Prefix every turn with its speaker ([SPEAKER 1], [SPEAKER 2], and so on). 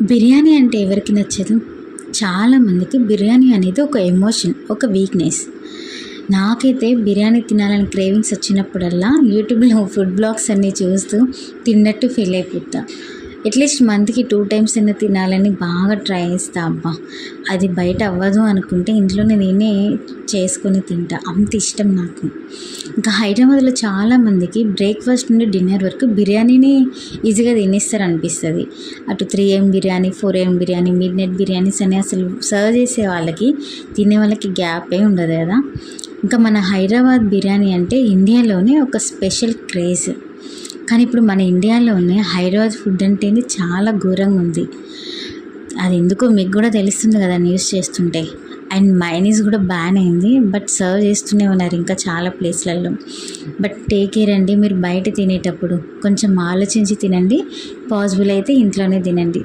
[SPEAKER 1] బిర్యానీ అంటే ఎవరికి నచ్చదు? చాలామందికి బిర్యానీ అనేది ఒక ఎమోషన్, ఒక వీక్‌నెస్. నాకైతే బిర్యానీ తినాలని క్రేవింగ్స్ వచ్చినప్పుడల్లా యూట్యూబ్‌లో ఫుడ్ బ్లాగ్స్ అన్నీ చూస్తూ తిన్నట్టు ఫీల్ అయిపోతా. అట్లీస్ట్ మంత్‌కి 2 టైమ్స్ అయినా తినాలని బాగా ట్రై చేస్తా అబ్బా! అది బయట అవ్వదు అనుకుంటే ఇంట్లోనే నేనే చేసుకొని తింటా. అంత ఇష్టం నాకు. ఇంకా హైదరాబాద్‌లో చాలామందికి బ్రేక్‌ఫాస్ట్ నుండి డిన్నర్ వరకు బిర్యానీని ఈజీగా తినేస్తారనిపిస్తది. అటు 3 AM biryani, 4 AM biryani, midnight biryanis అని అసలు సర్వ్ చేసే వాళ్ళకి, తినే వాళ్ళకి గ్యాపే ఉండదు కదా! ఇంకా మన హైదరాబాద్ బిర్యానీ అంటే ఇండియాలోనే ఒక స్పెషల్ క్రేజ్. కానీ ఇప్పుడు మన ఇండియాలోనే హైదరాబాద్ ఫుడ్ అంటేనే చాలా ఘోరంగా ఉంది. అది ఎందుకో మీకు కూడా తెలుస్తుంది కదా న్యూస్ చేస్తుంటే. అండ్ మయోనీస్ కూడా బ్యాన్ అయింది. బట్ సర్వ్ చేస్తూనే ఉన్నారు ఇంకా చాలా ప్లేస్లలో. బట్ టేక్ కేర్ అండి, మీరు బయట తినేటప్పుడు కొంచెం ఆలోచించి తినండి. పాసిబుల్ అయితే ఇంట్లోనే తినండి.